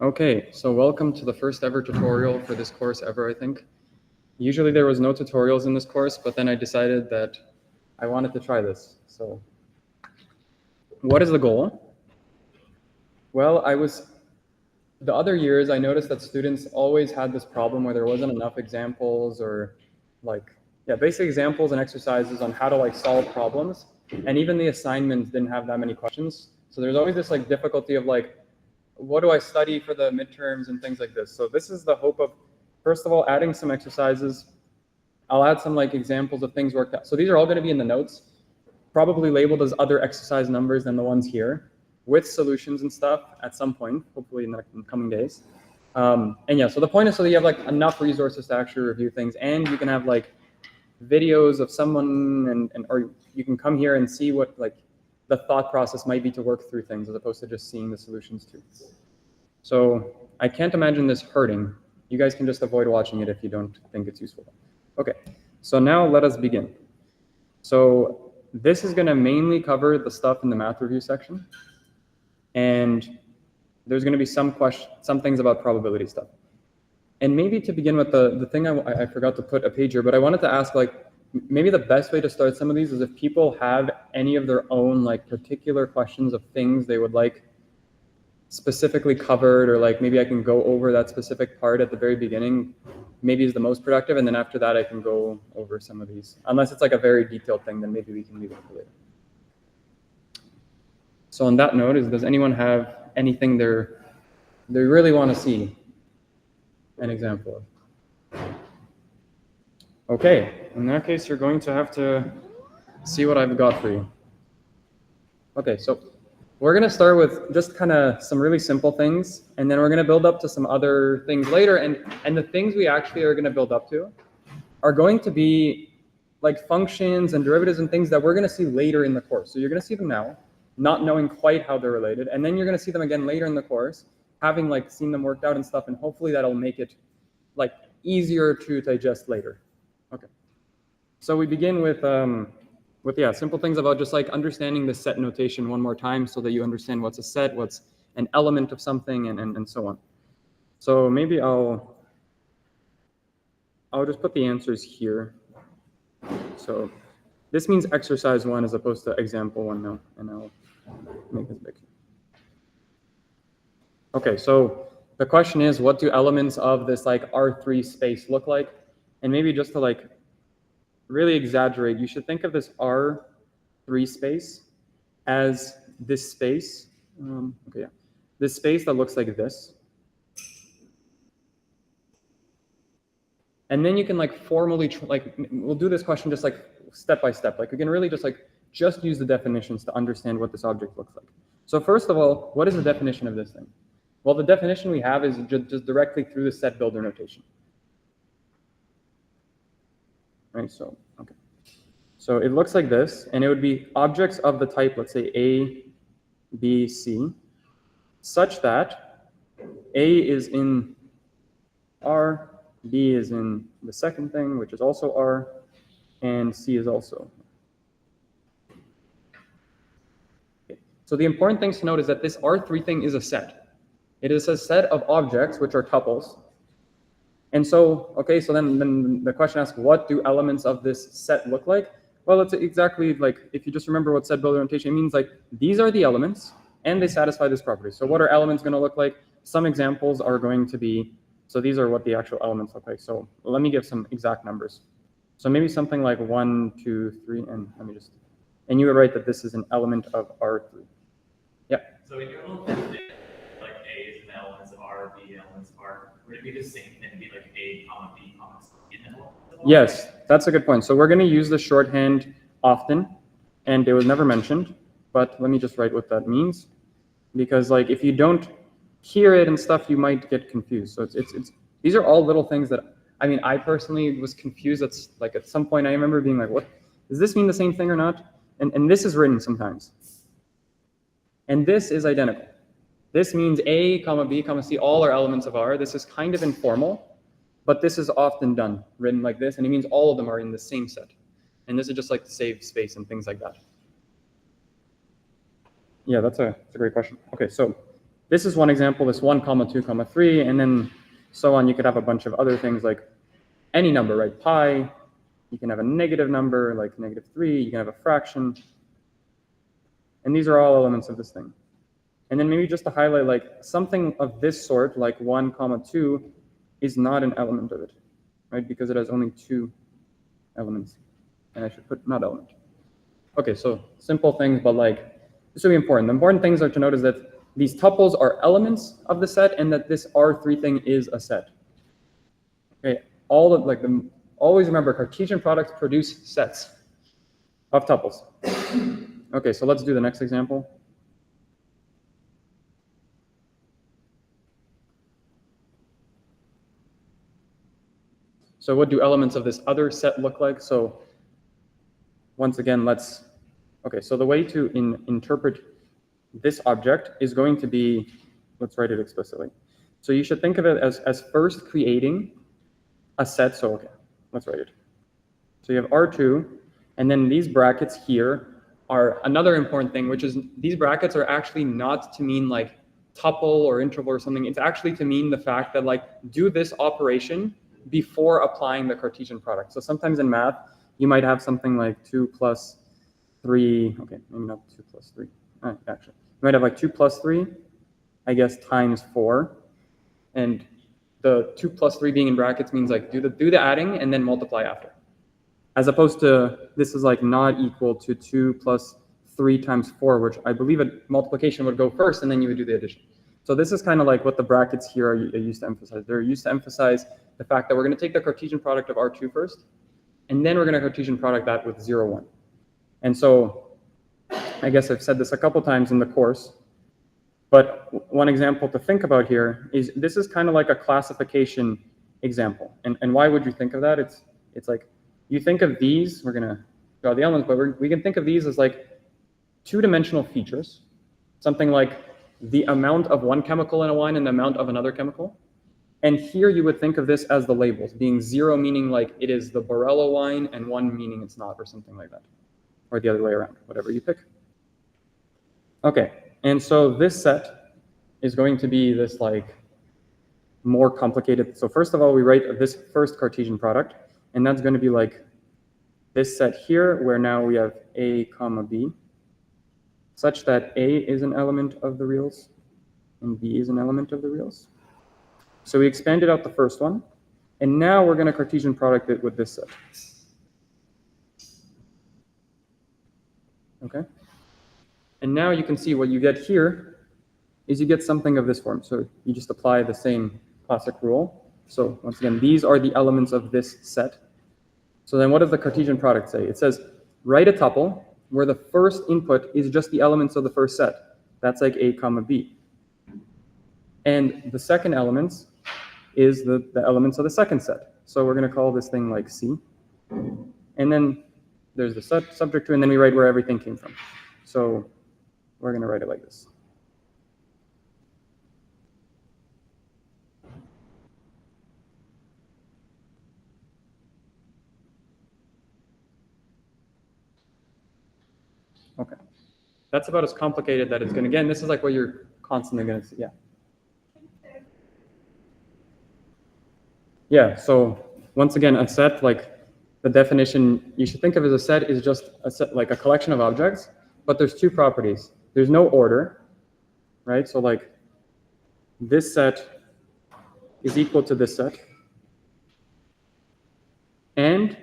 Okay, so welcome to the first ever tutorial for this course ever, I think. Usually there was no tutorials in this course, but then I decided that I wanted to try this. So what is the goal? Well, the other years I noticed that students always had this problem where there wasn't enough examples or basic examples and exercises on how to solve problems. And even the assignments didn't have that many questions. So there's always this difficulty of what do I study for the midterms and things like this. So this is the hope of, first of all, adding some exercises. I'll add some examples of things worked out. So these are all going to be in the notes, probably labeled as other exercise numbers than the ones here, with solutions and stuff at some point, hopefully in the coming days. And yeah, so the point is so that you have enough resources to actually review things, and you can have videos of someone, or you can come here and see what the thought process might be to work through things, as opposed to just seeing the solutions too. So I can't imagine this hurting. You guys can just avoid watching it if you don't think it's useful. Okay, so now let us begin. So this is going to mainly cover the stuff in the math review section. And there's going to be some things about probability stuff. And maybe to begin with, the thing I forgot to put a page here, but I wanted to ask, maybe the best way to start some of these is if people have any of their own particular questions of things they would like specifically covered, or maybe I can go over that specific part at the very beginning, maybe is the most productive, and then after that I can go over some of these. Unless it's a very detailed thing, then maybe we can leave it for later. So on that note, does anyone have anything they really want to see an example of? Okay, in that case, you're going to have to see what I've got for you. Okay, so we're going to start with just kind of some really simple things, and then we're going to build up to some other things later. And the things we actually are going to build up to are going to be functions and derivatives and things that we're going to see later in the course. So you're going to see them now, not knowing quite how they're related, and then you're going to see them again later in the course, having seen them worked out and stuff, and hopefully that'll make it easier to digest later. Okay, so we begin with simple things about just understanding the set notation one more time, so that you understand what's a set, what's an element of something, and so on. So maybe I'll just put the answers here. So this means exercise 1 as opposed to example 1 now, and I'll make this big. Okay, so the question is, what do elements of this R3 space look like? And maybe just to really exaggerate, you should think of this R3 space as this space. This space that looks like this. And then you can formally we'll do this question just step by step. You can really just use the definitions to understand what this object looks like. So first of all, what is the definition of this thing? Well, the definition we have is just directly through the set builder notation. Right, so, okay. So it looks like this, and it would be objects of the type, let's say A, B, C, such that A is in R, B is in the second thing, which is also R, and C is also. Okay. So the important things to note is that this R3 thing is a set. It is a set of objects, which are tuples. And so, okay, so then the question asks, what do elements of this set look like? Well, it's exactly if you just remember what set builder notation means, these are the elements, and they satisfy this property. So what are elements going to look like? Some examples are going to be, so these are what the actual elements look like. So let me give some exact numbers. So maybe something like 1, 2, 3, and and you would write that this is an element of R3. Yeah. So in your little definition, A is an elements of R, B elements of R, would it be the same thing? It'd be A, comma, B, comma, C, and then Yes, that's a good point. So we're going to use the shorthand often, and it was never mentioned, but let me just write what that means, because if you don't hear it and stuff, you might get confused. So it's these are all little things that I personally was confused. It's at some point I remember being what does this mean, the same thing or not? And this is written sometimes, and this is identical. This means A, comma, B, comma, C, all are elements of R. This is kind of informal, but this is often done, written like this, and it means all of them are in the same set. And this is just to save space and things like that. Yeah, that's a great question. Okay, so this is one example, this 1, 2, 3, and then so on. You could have a bunch of other things like any number, right? Pi, you can have a negative number like -3, you can have a fraction. And these are all elements of this thing. And then maybe just to highlight, like something of this sort, like 1, 2, is not an element of it, right? Because it has only 2 elements. And I should put not element. Okay, so simple things, but like this will be important. The important things are to notice that these tuples are elements of the set and that this R3 thing is a set. Okay, always remember Cartesian products produce sets of tuples. Okay, so let's do the next example. So what do elements of this other set look like? So once again, okay, so the way to interpret this object is going to be, let's write it explicitly. So you should think of it as first creating a set. So okay, let's write it. So you have R2, and then these brackets here are another important thing, which is these brackets are actually not to mean like tuple or interval or something. It's actually to mean the fact that like do this operation before applying the Cartesian product. So sometimes in math, you might have something like 2 plus 3, okay, maybe not 2 plus 3, actually. You might have like 2 plus 3, I guess, times 4. And the 2 plus 3 being in brackets means like do the adding and then multiply after. As opposed to this is like not equal to 2 plus 3 times 4, which I believe a multiplication would go first and then you would do the addition. So this is kind of like what the brackets here are used to emphasize. They're used to emphasize the fact that we're going to take the Cartesian product of R2 first, and then we're going to Cartesian product that with 0, 1. And so I guess I've said this a couple times in the course, but one example to think about here is this is kind of like a classification example. And why would you think of that? It's like you think of these, we're going to draw the elements, but we can think of these as like two-dimensional features, something like the amount of one chemical in a wine and the amount of another chemical. And here you would think of this as the labels, being 0 meaning like it is the Barolo wine and 1 meaning it's not, or something like that. Or the other way around, whatever you pick. Okay, and so this set is going to be this like more complicated. So first of all, we write this first Cartesian product, and that's going to be like this set here, where now we have A, comma, B, such that A is an element of the reals and B is an element of the reals. So we expanded out the first one, and now we're going to Cartesian product it with this set. Okay? And now you can see what you get here is you get something of this form. So you just apply the same classic rule. So once again, these are the elements of this set. So then what does the Cartesian product say? It says, write a tuple where the first input is just the elements of the first set. That's like A, comma, B. And the second elements is the elements of the second set. So we're going to call this thing like C. And then there's the subject to, and then we write where everything came from. So we're going to write it like this. Okay. That's about as complicated that it's going to get. And this is like what you're constantly going to see. Yeah. Yeah, so once again, a set, like the definition you should think of as a set is just a set, like a collection of objects, but there's two properties. There's no order, right? So like this set is equal to this set, and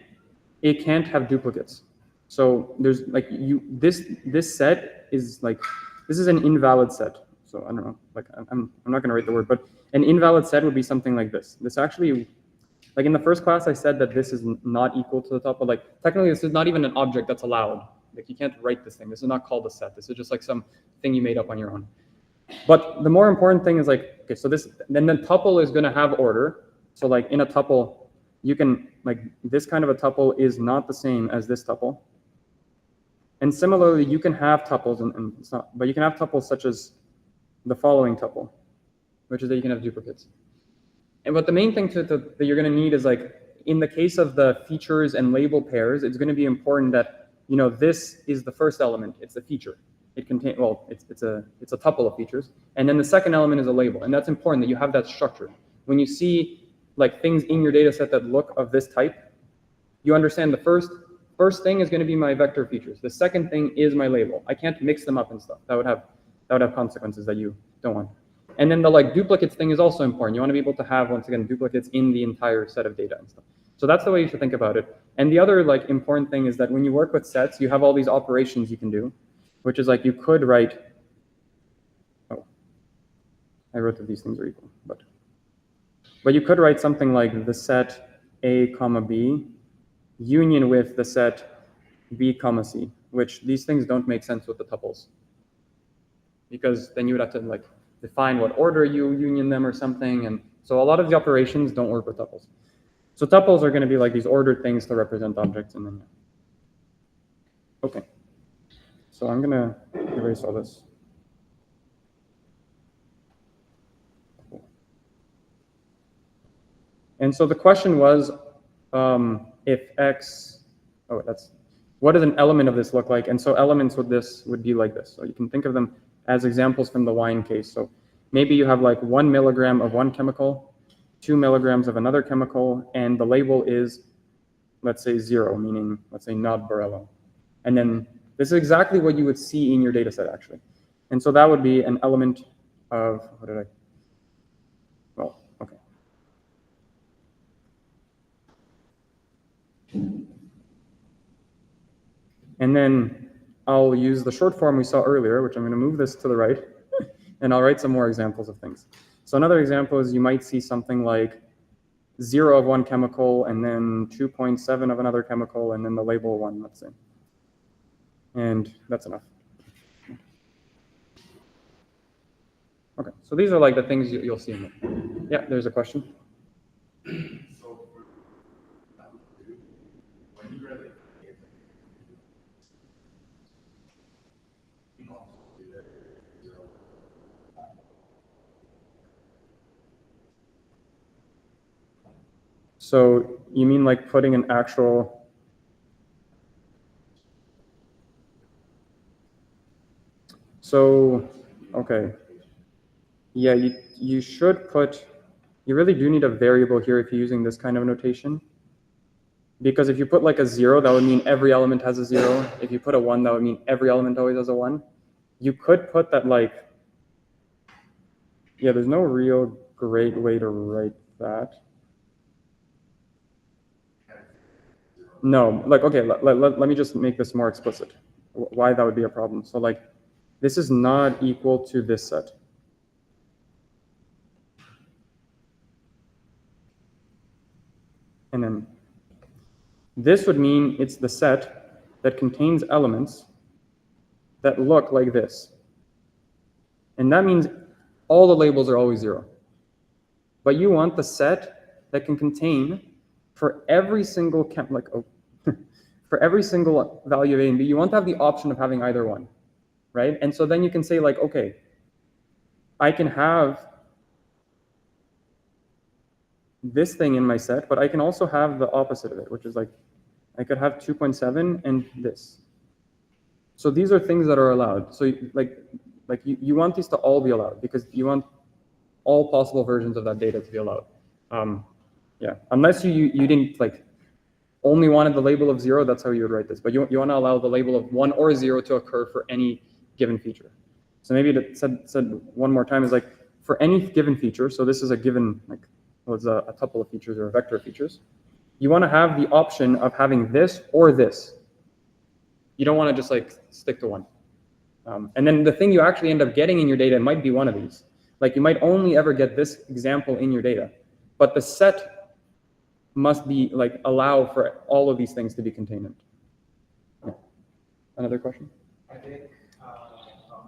it can't have duplicates. So there's like this set is like, this is an invalid set. So I don't know, like I'm not going to write the word, but an invalid set would be something like this. This actually, like in the first class, I said that this is not equal to the top, but like technically this is not even an object that's allowed. Like you can't write this thing. This is not called a set. This is just like some thing you made up on your own. But the more important thing is like, okay, so this, then the tuple is going to have order. So like in a tuple, you can, like this kind of a tuple is not the same as this tuple. And similarly, you can have tuples, and it's not, but you can have tuples such as the following tuple, which is that you can have duplicates. And but the main thing that you're going to need is like, in the case of the features and label pairs, it's going to be important that, you know, this is the first element, it's the feature. It contains, well, it's a tuple of features. And then the second element is a label. And that's important that you have that structure. When you see like things in your data set that look of this type, you understand the first thing is going to be my vector features. The second thing is my label. I can't mix them up and stuff. That would have consequences that you don't want. And then the like duplicates thing is also important. You want to be able to have, once again, duplicates in the entire set of data and stuff. So that's the way you should think about it. And the other like important thing is that when you work with sets, you have all these operations you can do, which is like you could write, oh, I wrote that these things are equal, but you could write something like the set A comma B union with the set B comma C, which these things don't make sense with the tuples. Because then you would have to like define what order you union them or something. And so a lot of the operations don't work with tuples. So tuples are going to be like these ordered things to represent objects. And then, okay. So I'm going to erase all this. And so the question was, if X, what does an element of this look like? And so elements with this would be like this. So you can think of them as examples from the wine case. So maybe you have like 1 milligram of one chemical, 2 milligrams of another chemical, and the label is, let's say 0, meaning, let's say not Borello. And then this is exactly what you would see in your data set, actually. And so that would be an element of, well, okay. And then I'll use the short form we saw earlier, which I'm going to move this to the right, and I'll write some more examples of things. So another example is you might see something like 0 of one chemical, and then 2.7 of another chemical, and then the label 1, let's say. And that's enough. Okay, so these are like the things you'll see in there. Yeah, there's a question. So, when you read it, So you mean like putting an actual, so, okay. Yeah, you should put, you really do need a variable here if you're using this kind of notation. Because if you put like a 0, that would mean every element has a 0. If you put a 1, that would mean every element always has a 1. You could put that like, yeah, there's no real great way to write that. No, like, okay, let me just make this more explicit, why that would be a problem. So like, this is not equal to this set. And then this would mean it's the set that contains elements that look like this. And that means all the labels are always 0. But you want the set that can contain for every single for every single value of A and B, you want to have the option of having either one, right? And so then you can say like, okay, I can have this thing in my set, but I can also have the opposite of it, which is like, I could have 2.7 and this. So these are things that are allowed. So you want these to all be allowed because you want all possible versions of that data to be allowed. Yeah, unless you didn't like only wanted the label of 0, that's how you would write this. But you want to allow the label of 1 or 0 to occur for any given feature. So maybe it said one more time is like for any given feature. So this is a given like it's a tuple of features or a vector of features. You want to have the option of having this or this. You don't want to just like stick to one. And then the thing you actually end up getting in your data might be one of these. Like you might only ever get this example in your data, but the set must be like allow for all of these things to be contained in. Yeah. Another question? I think I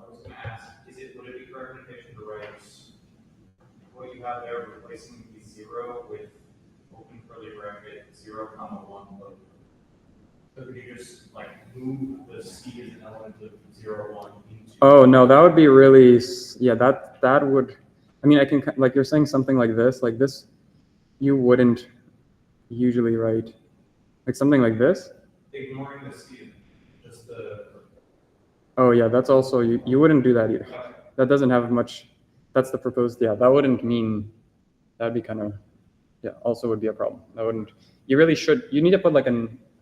was going to ask, would it be correct to write what you have there, replacing the 0 with open curly bracket 0, 1, but so could you just like move the C as an element of 0, 1 into? Oh no, that would be really, yeah, that would, I mean, I can, like you're saying something like this, you wouldn't usually write, like something like this. Ignoring the C, just the. Oh yeah, that's also, you wouldn't do that either. That doesn't have much, that's the proposed, yeah, that wouldn't mean, that'd be kind of, yeah, also would be a problem. That wouldn't, you really should, you need to put like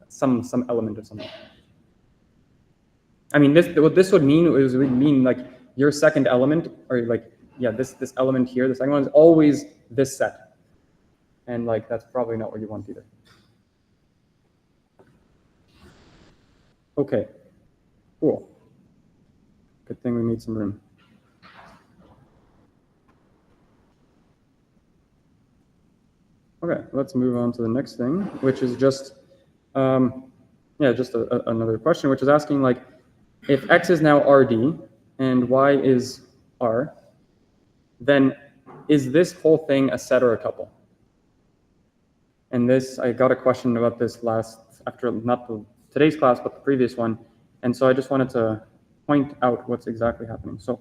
some element of something. I mean, what this would mean is it would mean like your second element, or like, yeah, this element here, the second one is always this set. And like, that's probably not what you want either. Okay, cool. Good thing we made some room. Okay, let's move on to the next thing, which is just, yeah, just another question, which is asking like, if X is now RD and Y is R, then is this whole thing a set or a tuple? And this, I got a question about this after not today's class, but the previous one. And so I just wanted to point out what's exactly happening. So,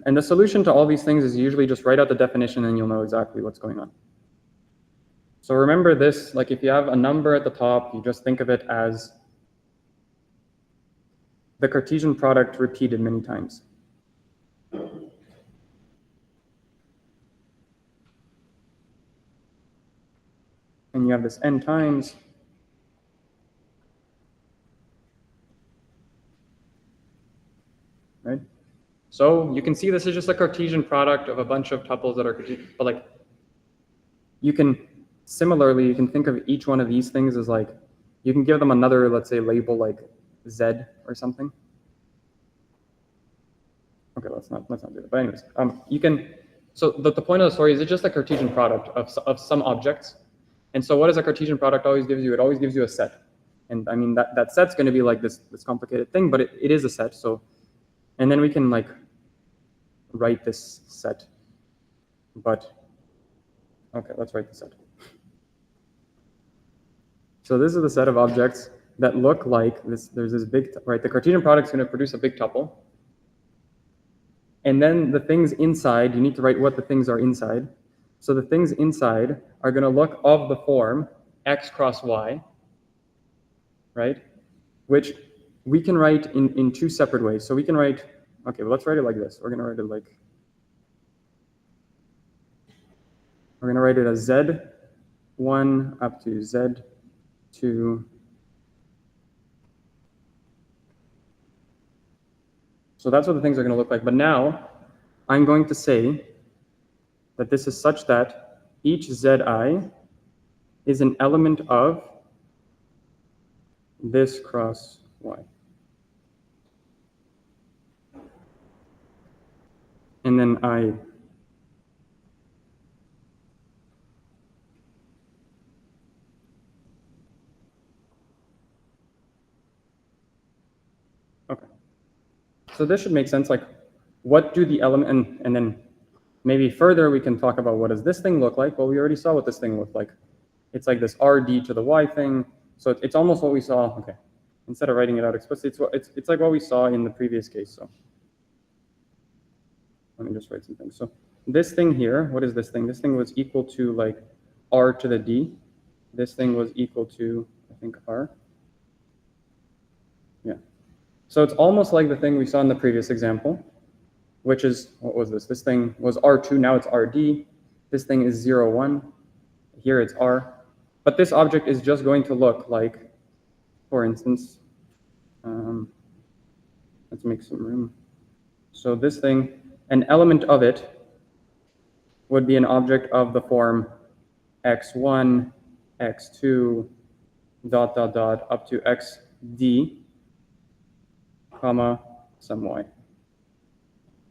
and the solution to all these things is usually just write out the definition and you'll know exactly what's going on. So remember this, like if you have a number at the top, you just think of it as the Cartesian product repeated many times. And you have this n times. Right? So you can see this is just a Cartesian product of a bunch of tuples that are Cartesian, but like you can, similarly, you can think of each one of these things as like, you can give them another, let's say, label like Z or something. Okay, let's not do that. But anyways, you can, so the point of the story is it's just a Cartesian product of some objects. And so what does a Cartesian product always give you? It always gives you a set. And I mean, that set's going to be like this complicated thing, but it is a set. So, and then we can like write this set. But, okay, let's write the set. So this is the set of objects that look like this. There's this big, right? The Cartesian product is going to produce a big tuple. And then the things inside, you need to write what the things are inside. So the things inside are going to look of the form X cross Y, right? Which we can write in two separate ways. So we can write, okay, well, let's write it like this. We're going to write it like, we're going to write it as Z1 up to Z2. So that's what the things are going to look like. But now I'm going to say that this is such that each Zi is an element of this cross Y. And then I okay. So this should make sense. Like, what do the element, and then maybe further we can talk about what does this thing look like. Well, we already saw what this thing looked like. It's like this RD to the Y thing. So it's almost what we saw. Okay, instead of writing it out explicitly, it's like what we saw in the previous case. So let me just write some things. So this thing here, what is this thing? This thing was equal to like R to the D. This thing was equal to, I think, R. Yeah. So it's almost like the thing we saw in the previous example, which is, what was this? This thing was R2, now it's RD. This thing is 0, 1. Here it's R. But this object is just going to look like, for instance, let's make some room. So this thing, an element of it would be an object of the form x1, x2, dot, dot, dot, up to xd, comma, some y.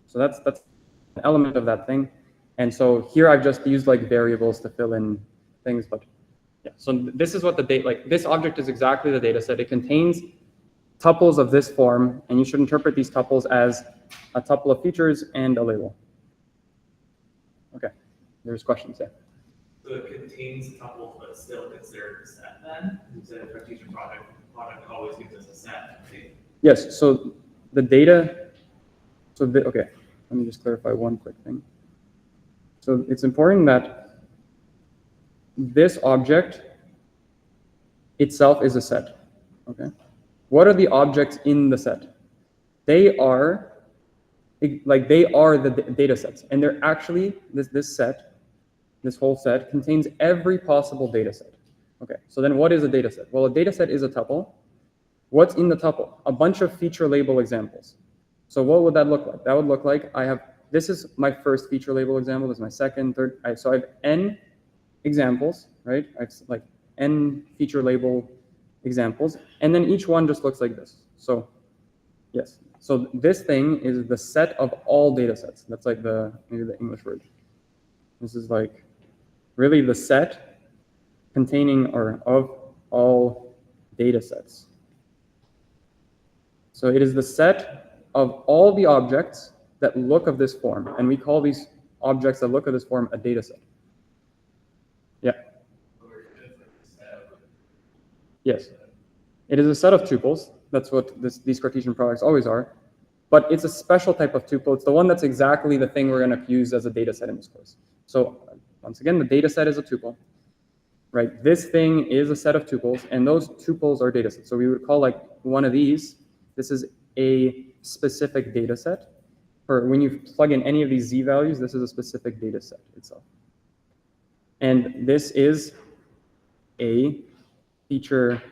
So that's an element of that thing. And so here I've just used like variables to fill in things, but yeah. So this is what the data, like this object is exactly the data set. It contains tuples of this form, and you should interpret these tuples as a tuple of features and a label. Okay, there's questions there. So it contains tuples, but it's still considered a set then? Instead of Cartesian product always gives us a set, right? Yes, so the data, okay, let me just clarify one quick thing. So it's important that this object itself is a set, okay? What are the objects in the set? They are the data sets, and they're actually this whole set contains every possible data set. Okay, so then what is a data set? Well, a data set is a tuple. What's in the tuple? A bunch of feature label examples. So what would that look like? That would look like this is my first feature label example, this is my second, third, so I have n examples, right? It's like n feature label examples, and then each one just looks like this. So yes, so this thing is the set of all data sets. That's like maybe the English word. This is like really the set containing or of all data sets. So it is the set of all the objects that look of this form, and we call these objects that look of this form a data set. Yeah. Yes. It is a set of tuples. That's what these Cartesian products always are. But it's a special type of tuple. It's the one that's exactly the thing we're going to use as a data set in this course. So once again, the data set is a tuple, right? This thing is a set of tuples, and those tuples are data sets. So we would call like one of these, this is a specific data set. For when you plug in any of these z values, this is a specific data set itself. And this is a feature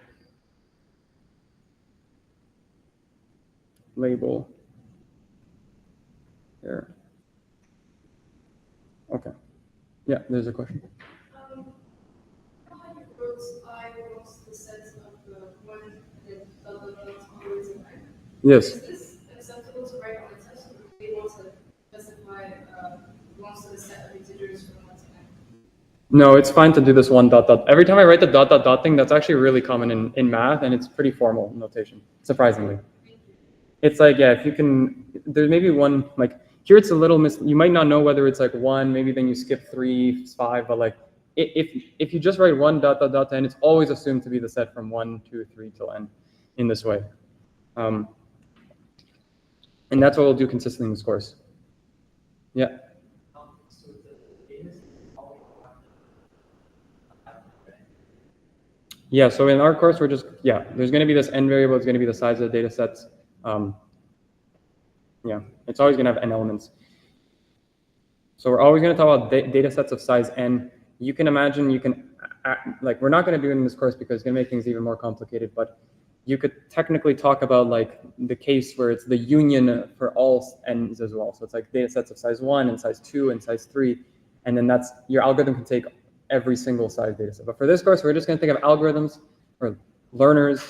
label here. Okay. Yeah, there's a question. How many rows I was the set of the one that always in mind? Yes. Is this acceptable to write on the test, or do they want to specify belongs to the set of integers from 1 to n? No, it's fine to do this one dot dot. Every time I write the dot dot dot thing, that's actually really common in math, and it's pretty formal notation, surprisingly. It's like, yeah, if you can, there's maybe one, like, here it's a little you might not know whether it's like 1, maybe then you skip 3, 5, but like, if you just write 1 dot dot dot to n, it's always assumed to be the set from 1, 2, 3 till n in this way. And that's what we'll do consistently in this course. Yeah. Yeah, so in our course, there's going to be this n variable, it's going to be the size of the data sets. Yeah, it's always going to have n elements. So we're always going to talk about data sets of size n. You can imagine, like, we're not going to do it in this course because it's going to make things even more complicated, but you could technically talk about like the case where it's the union for all n's as well. So it's like data sets of size 1 and size 2 and size 3, and then your algorithm can take every single size data set. But for this course, we're just going to think of algorithms or learners,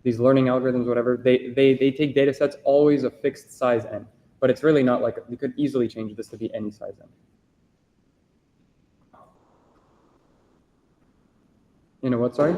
these learning algorithms, whatever. They take data sets always a fixed size n, but it's really not like, you could easily change this to be any size n. You know what, sorry?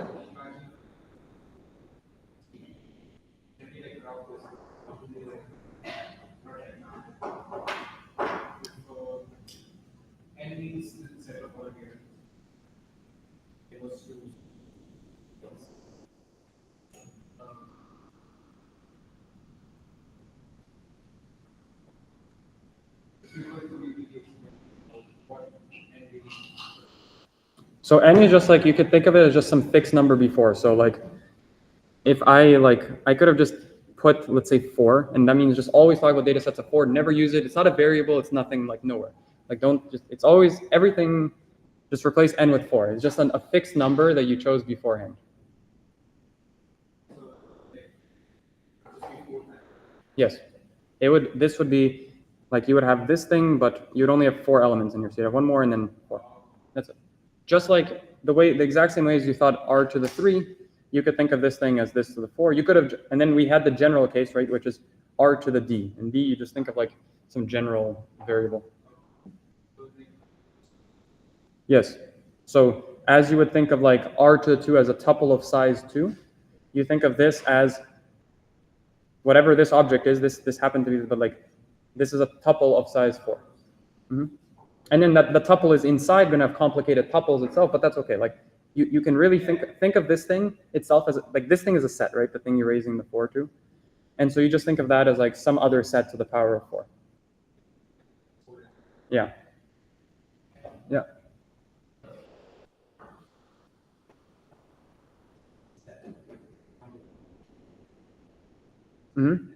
So n is just like, you could think of it as just some fixed number before. So like, if I could have just put, let's say 4, and that means just always talk about data sets of 4, never use it. It's not a variable, it's nothing, like nowhere. Like it's always, everything, just replace n with 4. It's just a fixed number that you chose beforehand. Yes, this would be, like you would have this thing, but you'd only have 4 elements in here. So you have 1 more and then 4. That's it. Just like the exact same way as you thought r to the 3, you could think of this thing as this to the 4. You could have, and then we had the general case, right, which is r to the d. And d, you just think of like some general variable. Yes. So as you would think of like r to the 2 as a tuple of size 2, you think of this as whatever this object is. This happened to be, but like this is a tuple of size 4. Mm-hmm. And then the tuple is inside going to have complicated tuples itself, but that's okay. Like you can really think of this thing itself as like this thing is a set, right? The thing you're raising the 4 to. And so you just think of that as like some other set to the power of 4. Yeah. Yeah. Mm-hmm.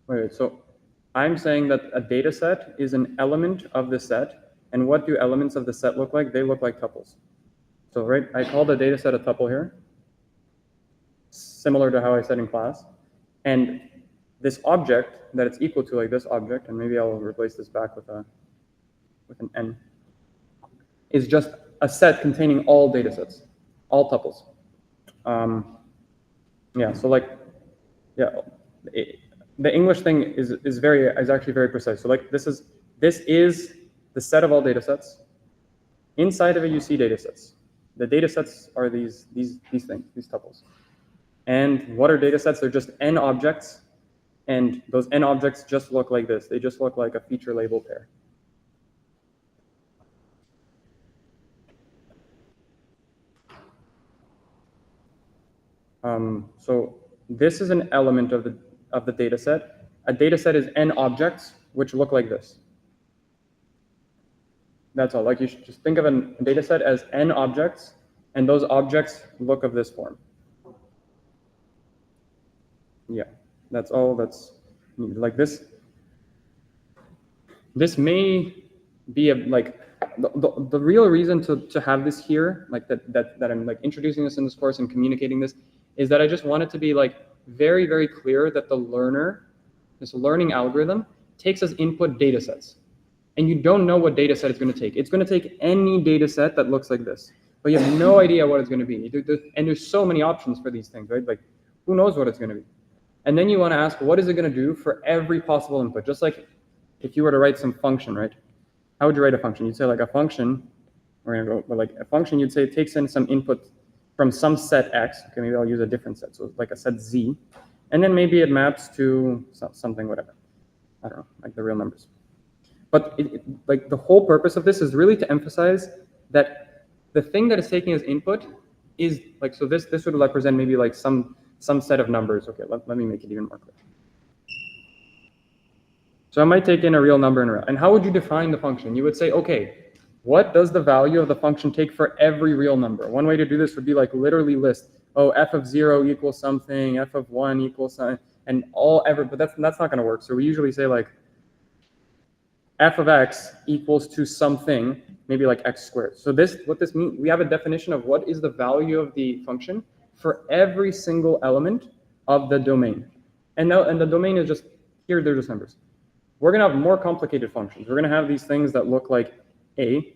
Wait, so I'm saying that a data set is an element of the set, and what do elements of the set look like? They look like tuples. So right, I called a data set a tuple here, similar to how I said in class, and this object that it's equal to, like this object, and maybe I'll replace this back with an n, is just a set containing all data sets, all tuples. Yeah, so like, yeah, the English thing is actually very precise. So like this is the set of all data sets. Inside of it, you see data sets. The data sets are these things, these tuples. And what are data sets? They're just n objects, and those n objects just look like this. They just look like a feature label pair. So this is an element of the data set. A data set is n objects, which look like this. That's all. Like you should just think of a data set as n objects, and those objects look of this form. Yeah, that's all that's needed. Like this. This may be like the real reason to have this here, like that I'm like introducing this in this course and communicating this, is that I just want it to be like very, very clear that the learner, this learning algorithm, takes as input data sets. And you don't know what data set it's going to take. It's going to take any data set that looks like this, but you have no idea what it's going to be. And there's so many options for these things, right? Like, who knows what it's going to be? And then you want to ask, what is it going to do for every possible input? Just like if you were to write some function, right? How would you write a function? You'd say like a function, we're going to go, but like a function, you'd say it takes in some input from some set X. Okay, maybe I'll use a different set. So like a set Z. And then maybe it maps to something, whatever. I don't know, like the real numbers. But like the whole purpose of this is really to emphasize that the thing that is taking as input is like, so this would represent maybe like some set of numbers. Okay, let me make it even more clear. So I might take in a real number and how would you define the function? You would say, okay, what does the value of the function take for every real number? One way to do this would be like literally list, oh, f of 0 equals something, f of 1 equals something, and but that's not going to work. So we usually say like f of x equals to something, maybe like x squared. So what this means, we have a definition of what is the value of the function for every single element of the domain. And the domain is just, here they're just numbers. We're going to have more complicated functions. We're going to have these things that look like a,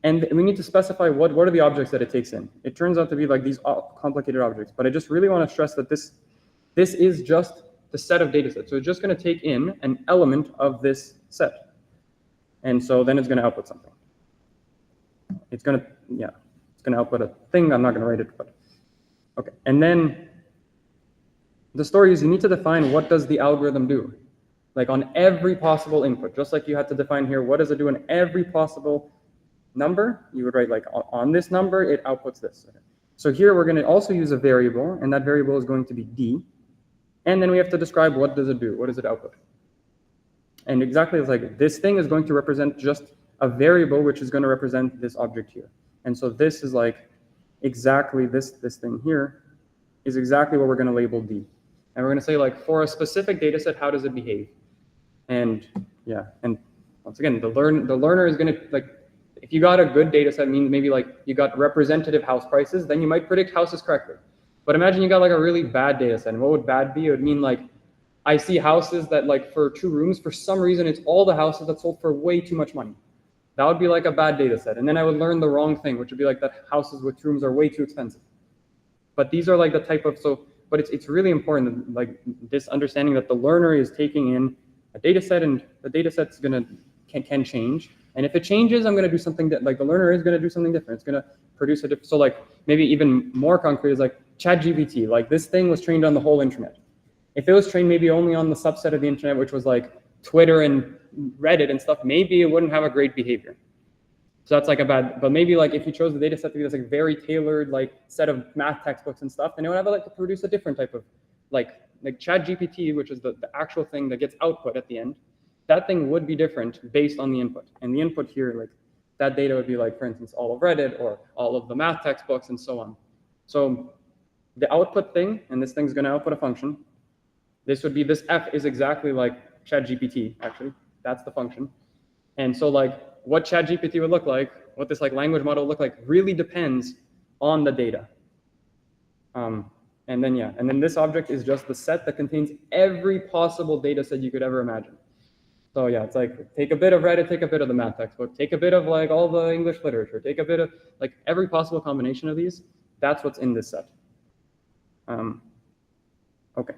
and we need to specify what are the objects that it takes in. It turns out to be like these complicated objects, but I just really want to stress that this is just the set of data sets. So it's just going to take in an element of this set. And so then it's going to output something. It's going to output a thing. I'm not going to write it, but okay. And then the story is you need to define what does the algorithm do? Like on every possible input, just like you had to define here, what does it do in every possible number? You would write like on this number, it outputs this. Okay. So here we're going to also use a variable, and that variable is going to be d. And then we have to describe what does it do? What does it output? And exactly it's like this thing is going to represent just a variable, which is going to represent this object here. And so this is like exactly this thing here is exactly what we're going to label d. And we're going to say like for a specific data set, how does it behave? And yeah, and once again, the learner is going to like, if you got a good data set, means maybe like you got representative house prices, then you might predict houses correctly. But imagine you got like a really bad data set. And what would bad be? It would mean like, I see houses that like for 2 rooms, for some reason, it's all the houses that sold for way too much money. That would be like a bad data set. And then I would learn the wrong thing, which would be like that houses with 2 rooms are way too expensive. But these are like the type of, but it's really important, like this understanding that the learner is taking in a data set, and the data set's can change. And if it changes, I'm going to do something that like the learner is going to do something different. It's going to produce a different. So like maybe even more concrete is like ChatGPT. Like this thing was trained on the whole internet. If it was trained maybe only on the subset of the internet, which was like Twitter and Reddit and stuff, maybe it wouldn't have a great behavior. So that's like a bad, but maybe like if you chose the data set to be this like very tailored like set of math textbooks and stuff, then it would have like to produce a different type of like ChatGPT, which is the actual thing that gets output at the end, that thing would be different based on the input. And the input here, like that data would be like, for instance, all of Reddit or all of the math textbooks and so on. So the output thing, and this thing's going to output a function. This would be, this f is exactly like ChatGPT, actually. That's the function. And so like what ChatGPT would look like, what this like language model would look like, really depends on the data. And then this object is just the set that contains every possible data set you could ever imagine. So yeah, it's like take a bit of Reddit, take a bit of the math textbook, take a bit of like all the English literature, take a bit of like every possible combination of these. That's what's in this set. Okay,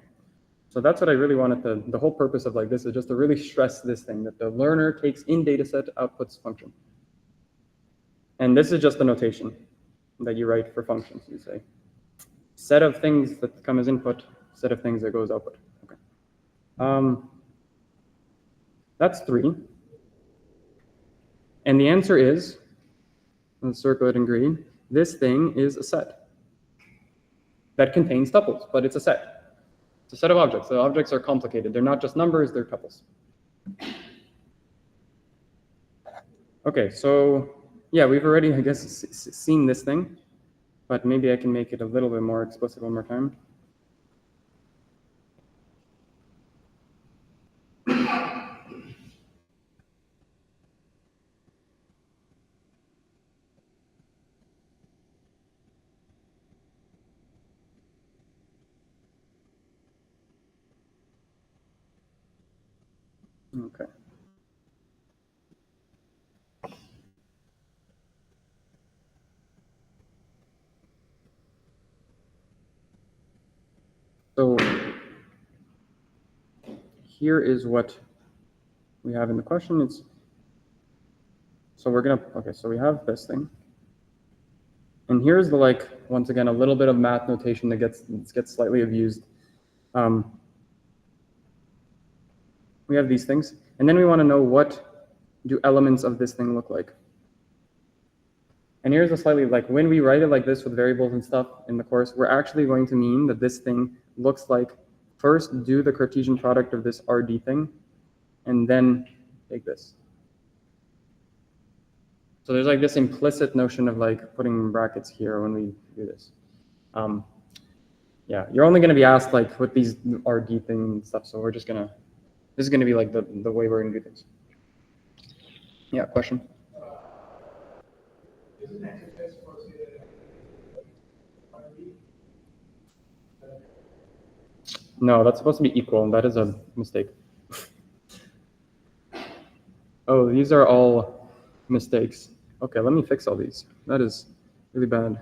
so that's what I really wanted to, the whole purpose of like this is just to really stress this thing, that the learner takes in dataset, outputs function. And this is just the notation that you write for functions. You say set of things that come as input, set of things that goes output. Okay. That's 3. And the answer is, let's circle it in green, this thing is a set that contains tuples, but it's a set. It's a set of objects. The objects are complicated. They're not just numbers, they're tuples. Okay, so yeah, we've already, I guess, seen this thing, but maybe I can make it a little bit more explicit one more time. Okay. So here is what we have in the question. It's so we're gonna, okay, so we have this thing. And here's the, like, once again, a little bit of math notation that gets slightly abused. We have these things, and then we want to know what do elements of this thing look like. And here's a slightly, like, when we write it like this with variables and stuff in the course, we're actually going to mean that this thing looks like, first do the Cartesian product of this RD thing, and then take this. So there's like this implicit notion of like putting brackets here when we do this. Yeah, you're only going to be asked like with these RD thing and stuff, so we're just going to, this is going to be like the way we're going to do things. Yeah, question? Isn't exercise considered RD? No, that's supposed to be equal, and that is a mistake. Oh, these are all mistakes. Okay, let me fix all these. That is really bad.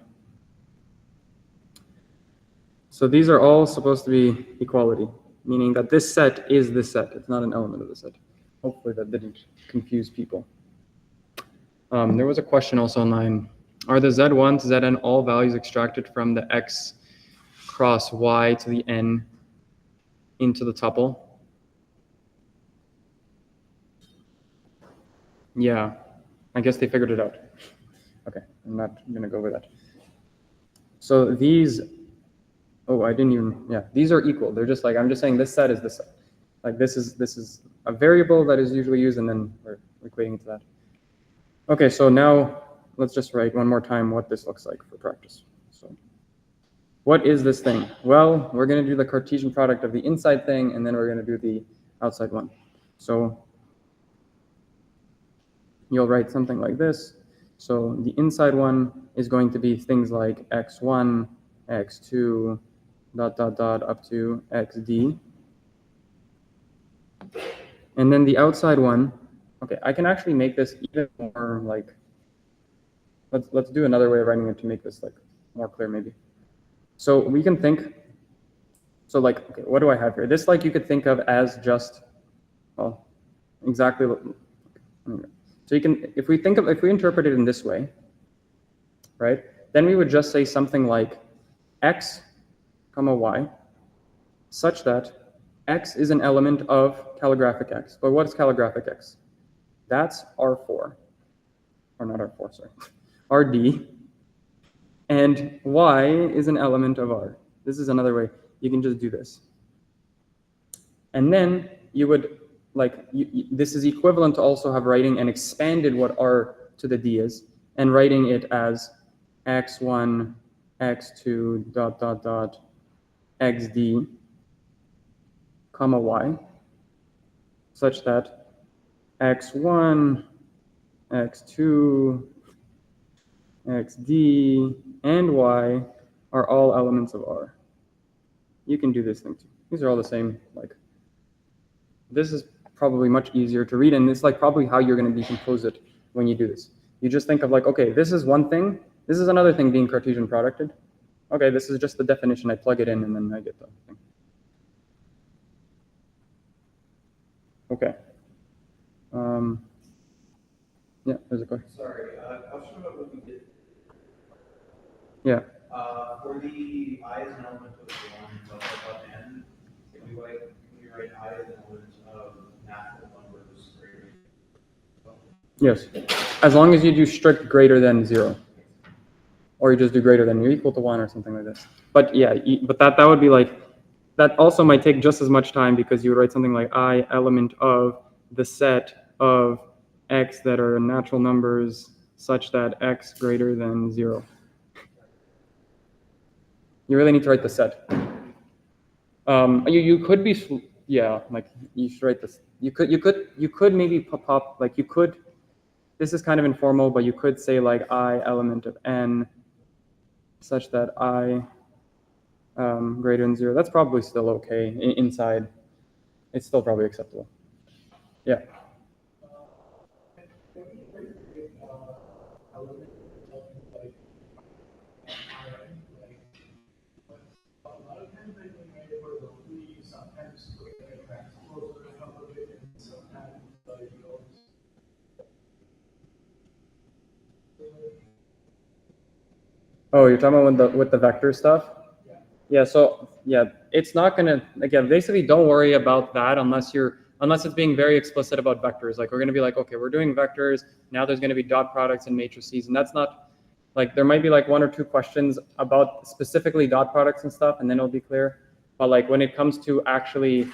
So these are all supposed to be equality, meaning that this set is this set. It's not an element of the set. Hopefully that didn't confuse people. There was a question also online. Are the Z1 to Zn all values extracted from the X cross Y to the N into the tuple? Yeah, I guess they figured it out. Okay, I'm not gonna go with that. So these, oh, I didn't even, yeah, these are equal. They're just like, I'm just saying this set is this set. Like this is a variable that is usually used, and then we're equating it to that. Okay, so now let's just write one more time what this looks like for practice. So what is this thing? Well, we're gonna do the Cartesian product of the inside thing, and then we're gonna do the outside one. So you'll write something like this. So the inside one is going to be things like x1, x2, ... up to xd. And then the outside one, okay, I can actually make this even more like, let's do another way of writing it to make this like more clear maybe. So we can think, so like, okay, what do I have here? This like you could think of as just, well, exactly. So you can, if we interpret it in this way, right, then we would just say something like x, comma y, such that x is an element of calligraphic x. But what is calligraphic x? That's R4, or not R4, sorry, RD, and y is an element of R. This is another way. You can just do this. And then you would, like, this is equivalent to also have writing and expanded what r to the d is, and writing it as x1, x2, dot, dot, dot, xd, comma y, such that x1, x2, xd, and y are all elements of R. You can do this thing too. These are all the same. Like, this is probably much easier to read, and it's like probably how you're going to decompose it when you do this. You just think of like, okay, this is one thing. This is another thing being Cartesian producted. Okay, this is just the definition. I plug it in, and then I get the thing. Okay. Yeah, there's a question. Sorry, question about what we did. Yeah. For the I as an element of one of n, can we write I as an element of natural numbers greater? Yes. As long as you do strict greater than 0. Or you just do greater than or equal to 1 or something like this. But yeah, but that would be like, that also might take just as much time because you would write something like I element of the set of x that are natural numbers such that x greater than 0. You really need to write the set. You could be, yeah, like you should write this. You could maybe pop like you could. This is kind of informal, but you could say like I element of n such that I greater than 0. That's probably still okay inside. It's still probably acceptable. Yeah. Oh, you're talking about with the vector stuff? Yeah, so yeah, it's not gonna, again, basically don't worry about that unless it's being very explicit about vectors. Like we're gonna be like, okay, we're doing vectors, now there's gonna be dot products and matrices, and that's not, like there might be like 1 or 2 questions about specifically dot products and stuff, and then it'll be clear. But like when it comes to actually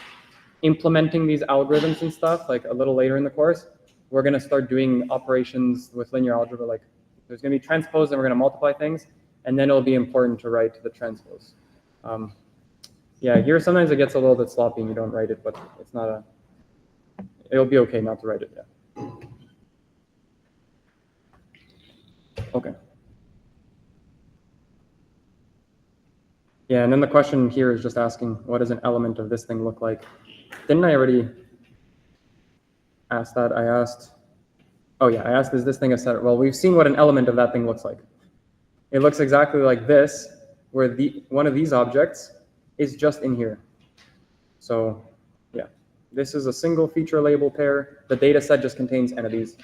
implementing these algorithms and stuff, like a little later in the course, we're gonna start doing operations with linear algebra, like there's gonna be transpose and we're gonna multiply things, and then it'll be important to write the transpose. Yeah, here sometimes it gets a little bit sloppy and you don't write it, but it's not a, it'll be okay not to write it, yeah. Okay. Yeah, and then the question here is just asking, what does an element of this thing look like? Didn't I already ask that? I asked, oh yeah, I asked, is this thing a set? Well, we've seen what an element of that thing looks like. It looks exactly like this, where one of these objects is just in here. So yeah, this is a single feature label pair. The data set just contains n of these.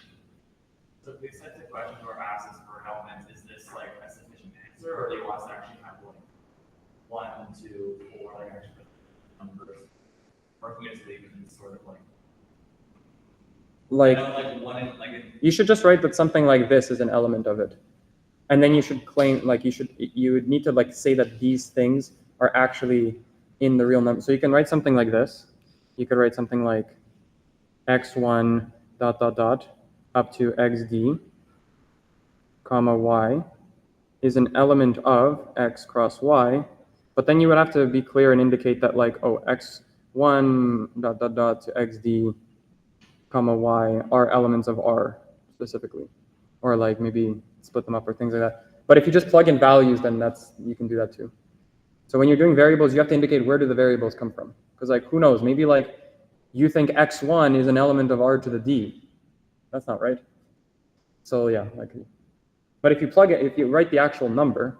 So the extent of question or asks for an element, is this like a sufficient answer, or do you want us to actually have like 1, 2, 4 like extra numbers? Or can we just leave it in sort of like you should just write that something like this is an element of it. And then you should claim, like you would need to like say that these things are actually in the real number. So you can write something like this. You could write something like x1 dot dot dot up to xd comma y is an element of x cross y. But then you would have to be clear and indicate that like, oh, x1 dot dot dot to xd comma y are elements of R specifically, or like maybe split them up or things like that. But if you just plug in values, then you can do that too. So when you're doing variables, you have to indicate where do the variables come from, because like who knows, maybe like you think x1 is an element of R to the d. That's not right. So yeah, like, but if you plug it, if you write the actual number,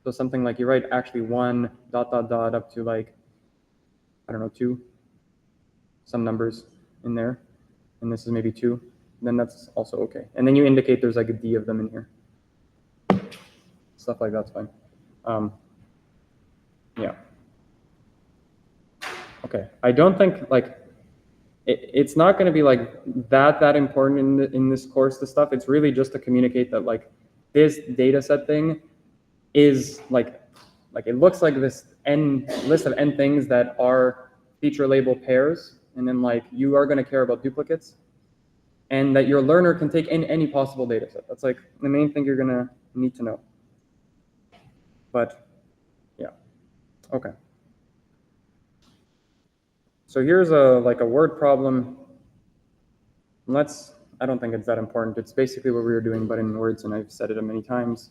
so something like you write actually 1 dot dot dot up to like, I don't know, 2, some numbers in there, and this is maybe 2, then that's also okay. And then you indicate there's like a d of them in here. Stuff like that's fine. Yeah. Okay. I don't think like it's not going to be like that important in this course. The stuff. It's really just to communicate that like this data set thing is like it looks like this list of n things that are feature label pairs, and then like you are going to care about duplicates, and that your learner can take in any possible data set. That's like the main thing you're going to need to know. But yeah, okay. So here's a word problem. I don't think it's that important. It's basically what we were doing, but in words, and I've said it many times.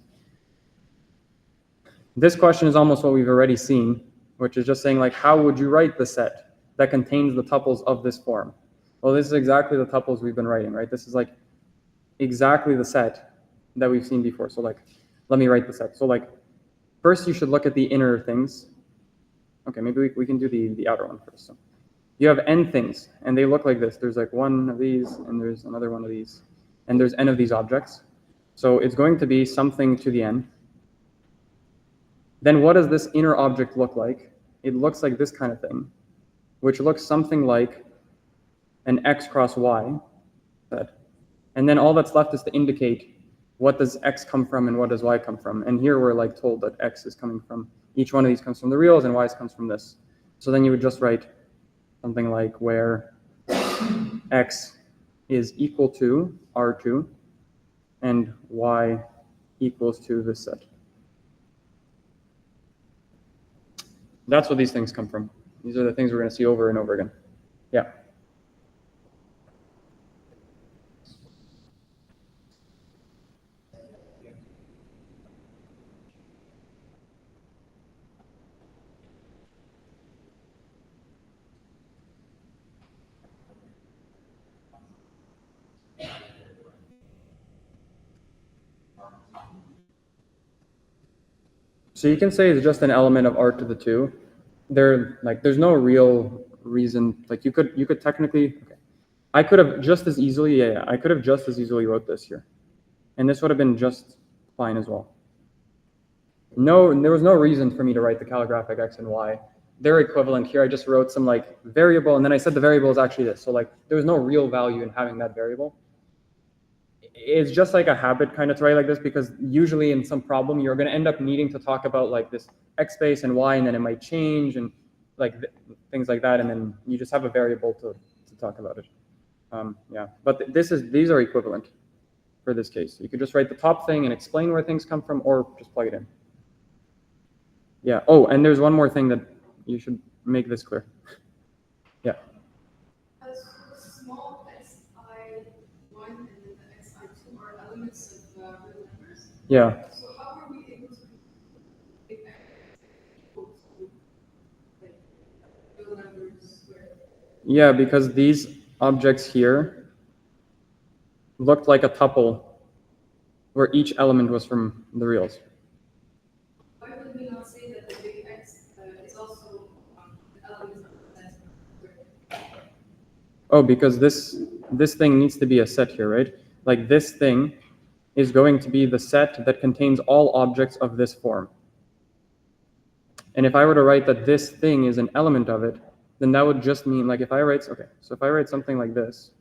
This question is almost what we've already seen, which is just saying like, how would you write the set that contains the tuples of this form? Well, this is exactly the tuples we've been writing, right? This is like exactly the set that we've seen before. So like, let me write the set. So like, first you should look at the inner things. Okay, maybe we can do the outer one first. So you have n things, and they look like this. There's like one of these, and there's another one of these, and there's n of these objects. So it's going to be something to the n. Then what does this inner object look like? It looks like this kind of thing, which looks something like an x cross y set. And then all that's left is to indicate what does x come from and what does y come from. And here we're like told that x is coming from, each one of these comes from the reals and y comes from this. So then you would just write something like where x is equal to R2 and y equals to this set. That's what these things come from. These are the things we're going to see over and over again. Yeah. So you can say it's just an element of R to the 2. There's no real reason. Like you could technically, okay. I could have just as easily, I could have just as easily wrote this here. And this would have been just fine as well. No, there was no reason for me to write the calligraphic x and y. They're equivalent here. I just wrote some like variable, and then I said the variable is actually this. So like there was no real value in having that variable. It's just like a habit kind of to write like this, because usually in some problem you're going to end up needing to talk about like this x space and y, and then it might change and like things like that, and then you just have a variable to talk about it. Yeah, but these are equivalent for this case. You could just write the top thing and explain where things come from, or just plug it in. Yeah. Oh, and there's one more thing that you should make this clear. Yeah. As small xi1 and then the xi2 are elements of real numbers. Yeah. So how are we able to make x equal to like real numbers squared? Yeah, because these objects here looked like a tuple where each element was from the reals. Why would we not say that the big X is also an element of the set squared? Oh, because this thing needs to be a set here, right? Like this thing is going to be the set that contains all objects of this form. And if I were to write that this thing is an element of it, then that would just mean, like if I write something like this,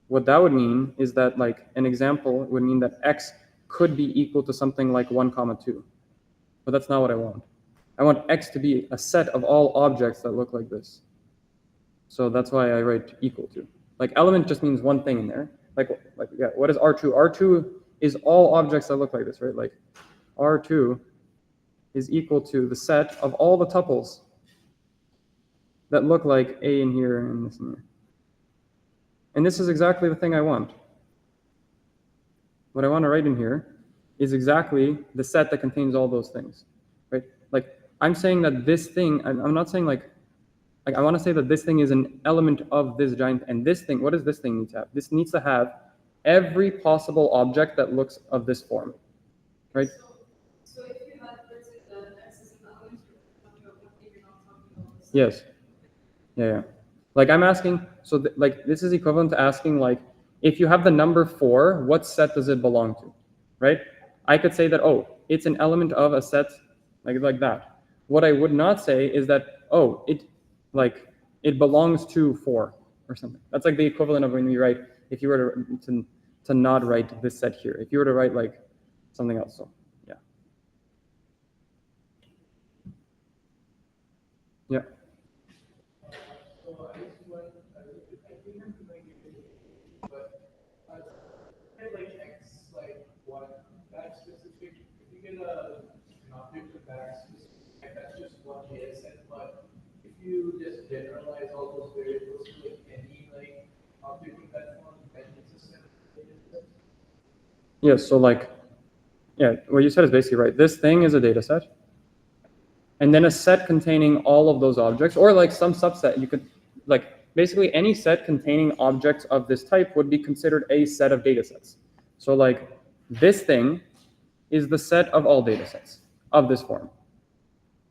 what that would mean is that like an example would mean that x could be equal to something like 1, 2. But that's not what I want. I want x to be a set of all objects that look like this. So that's why I write equal to. Like element just means one thing in there. Like yeah, what is R2? R2 is all objects that look like this, right? Like R2 is equal to the set of all the tuples that look like A in here and this in here. And this is exactly the thing I want. What I want to write in here is exactly the set that contains all those things, right? Like I'm saying that this thing, I'm not saying like I want to say that this thing is an element of this giant, and this thing, what does this thing need to have? This needs to have every possible object that looks of this form, right? So if you had written that X is an element, you're talking about one thing, you're not talking about this. Yes. Yeah. Like I'm asking, so like this is equivalent to asking like, if you have the number 4, what set does it belong to, right? I could say that, oh, it's an element of a set like that. What I would not say is that, oh, it belongs to 4 or something. That's like the equivalent of when we write, if you were to not write this set here, if you were to write like something else. So yeah. Yeah, so like, yeah, what you said is basically right. This thing is a data set. And then a set containing all of those objects, or like some subset, you could, like, basically any set containing objects of this type would be considered a set of data sets. So like, this thing is the set of all data sets of this form.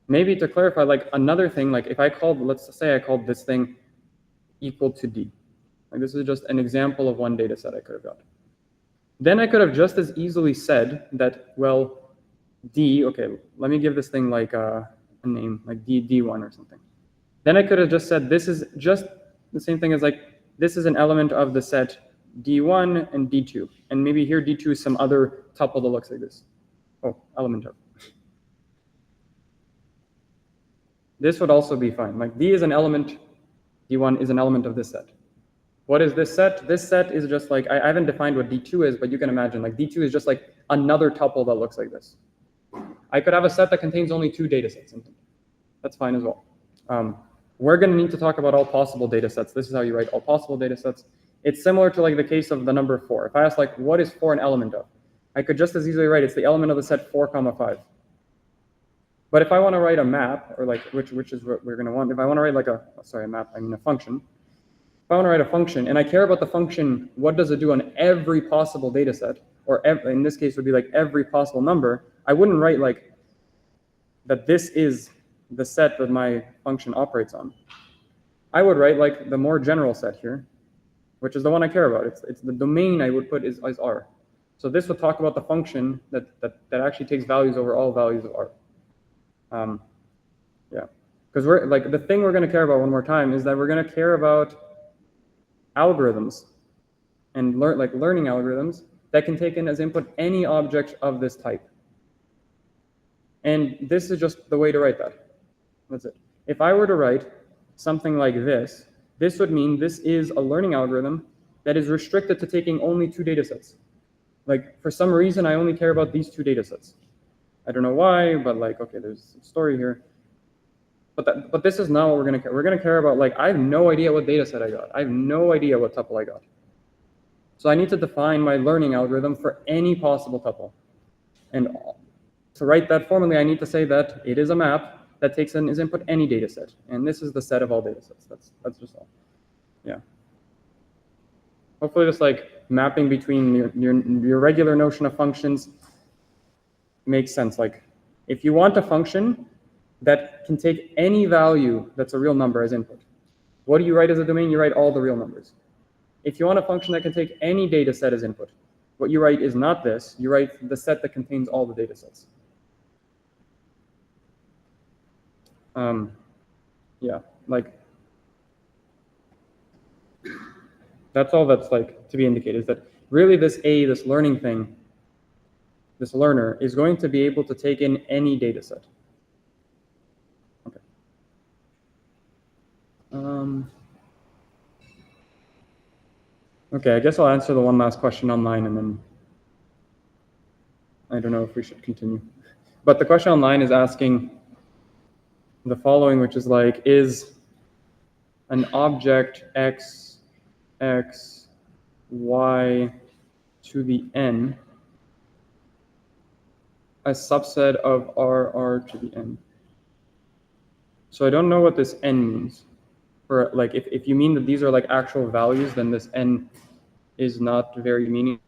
Maybe to clarify, like another thing, like if I called, let's say I called this thing equal to D. Like this is just an example of one data set I could have got. Then I could have just as easily said that, well, D, okay, let me give this thing like a name, like D1 or something. Then I could have just said this is just the same thing as like, this is an element of the set D1 and D2. And maybe here D2 is some other tuple that looks like this. Oh, element of. This would also be fine. Like D is an element, D1 is an element of this set. What is this set? This set is just like, I haven't defined what D2 is, but you can imagine like D2 is just like another tuple that looks like this. I could have a set that contains only 2 data sets in it. That's fine as well. We're going to need to talk about all possible data sets. This is how you write all possible data sets. It's similar to like the case of the number 4. If I ask like, what is 4 an element of? I could just as easily write it's the element of the set 4, 5. But if I want to write a map, or like, which is what we're going to want, if I want to write like a map, I mean a function. If I want to write a function, and I care about the function, what does it do on every possible data set, or in this case would be like every possible number, I wouldn't write like that this is the set that my function operates on. I would write like the more general set here, which is the one I care about. It's the domain I would put is R. So this would talk about the function that actually takes values over all values of R. Yeah, because we're like the thing we're going to care about one more time is that we're going to care about algorithms and learning algorithms that can take in as input any object of this type. And this is just the way to write that. That's it. If I were to write something like this, this would mean this is a learning algorithm that is restricted to taking only 2 data sets. Like for some reason, I only care about these 2 data sets. I don't know why, but like, okay, there's a story here. But this is not what we're going to care. We're going to care about like, I have no idea what data set I got. I have no idea what tuple I got. So I need to define my learning algorithm for any possible tuple. And to write that formally, I need to say that it is a map that takes in as input any data set. And this is the set of all data sets. That's just all. Yeah. Hopefully this like mapping between your regular notion of functions makes sense. Like if you want a function that can take any value that's a real number as input, what do you write as a domain? You write all the real numbers. If you want a function that can take any data set as input, what you write is not this. You write the set that contains all the data sets. Yeah, like that's all that's like to be indicated, is that really this learning thing, this learner is going to be able to take in any data set. Okay. Okay, I guess I'll answer the one last question online and then I don't know if we should continue. But the question online is asking the following, which is like, is an object x, y to the n a subset of r to the n? So I don't know what this n means. For like, if you mean that these are like actual values, then this n is not very meaningful.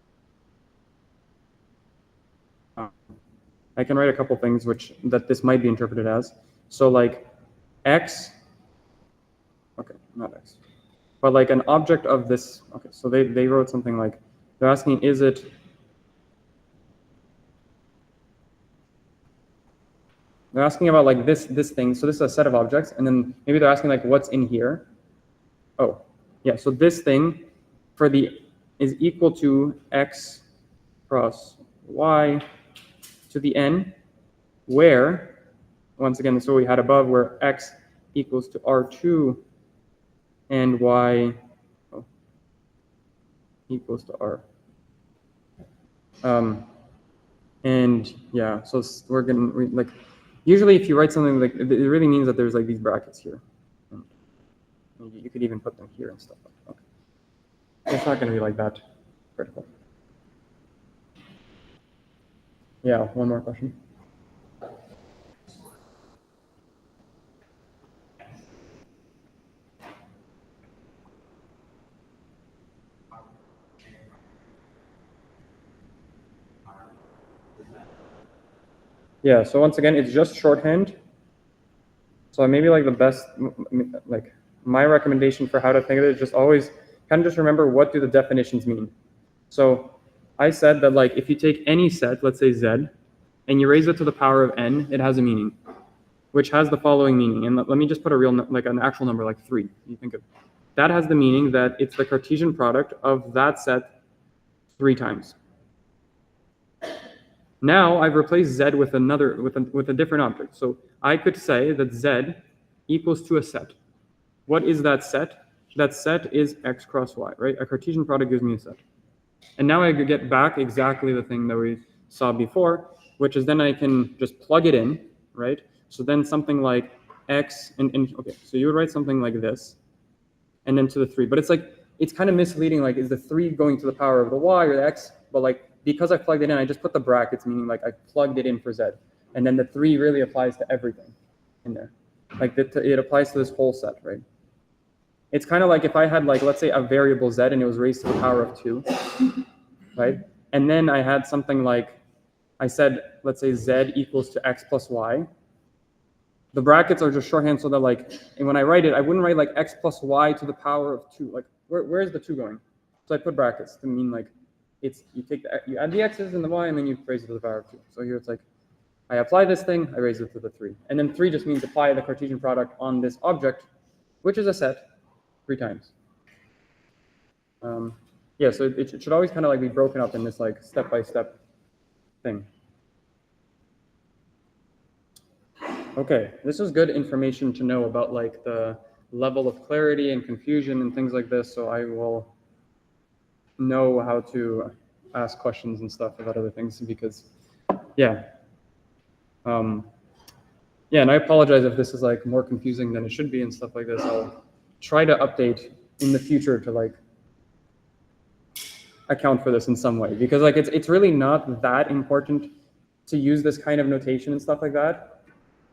I can write a couple things that this might be interpreted as. So like x, okay, not x, but like an object of this. Okay, so they wrote something like, they're asking, is it, they're asking about like this thing. So this is a set of objects, and then maybe they're asking like, what's in here? Oh, yeah. So this thing for the is equal to x cross y to the n, where, once again, this is what we had above, where x equals to r2 and y equals to r. And yeah, so we're gonna like, usually if you write something like, it really means that there's like these brackets here. And you could even put them here and stuff. Okay. It's not going to be like that critical. Yeah, one more question. Yeah, so once again, it's just shorthand. So maybe like the best, like my recommendation for how to think of it is just always kind of just remember what do the definitions mean. So I said that like if you take any set, let's say Z, and you raise it to the power of n, it has a meaning, which has the following meaning. And let me just put a real, like an actual number, like 3. You think of that has the meaning that it's the Cartesian product of that set 3 times. Now I've replaced Z with another, with a different object. So I could say that Z equals to a set. What is that set? That set is x cross y, right? A Cartesian product gives me a set. And now I could get back exactly the thing that we saw before, which is then I can just plug it in, right? So then something like x, and okay, so you would write something like this, and then to the 3. But it's like, it's kind of misleading, like is the 3 going to the power of the y or the x? But like, because I plugged it in, I just put the brackets, meaning like I plugged it in for z. And then the 3 really applies to everything in there. Like it applies to this whole set, right? It's kind of like if I had like, let's say a variable z and it was raised to the power of 2, right? And then I had something like, I said, let's say z equals to x plus y. The brackets are just shorthand so that like, and when I write it, I wouldn't write like x plus y to the power of 2. Like, where is the 2 going? So I put brackets to mean like, it's, you add the x's and the y, and then you raise it to the power of 2. So here it's like, I apply this thing, I raise it to the 3. And then 3 just means apply the Cartesian product on this object, which is a set, 3 times. Yeah, so it should always kind of like be broken up in this like step-by-step thing. Okay, this is good information to know about like the level of clarity and confusion and things like this, so I will know how to ask questions and stuff about other things because, yeah. Yeah, and I apologize if this is like more confusing than it should be and stuff like this. I'll try to update in the future to like account for this in some way because like it's really not that important to use this kind of notation and stuff like that.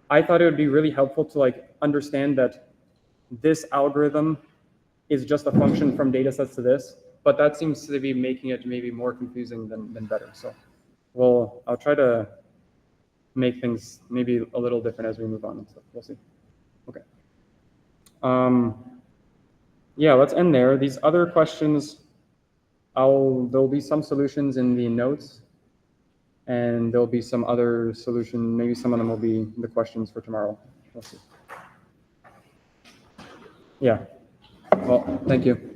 I thought it would be really helpful to like understand that this algorithm is just a function from data sets to this, but that seems to be making it maybe more confusing than better. So I'll try to make things maybe a little different as we move on and stuff. We'll see. Okay. Yeah, let's end there. These other questions, there'll be some solutions in the notes, and there'll be some other solution. Maybe some of them will be the questions for tomorrow. We'll see. Yeah. Well, thank you.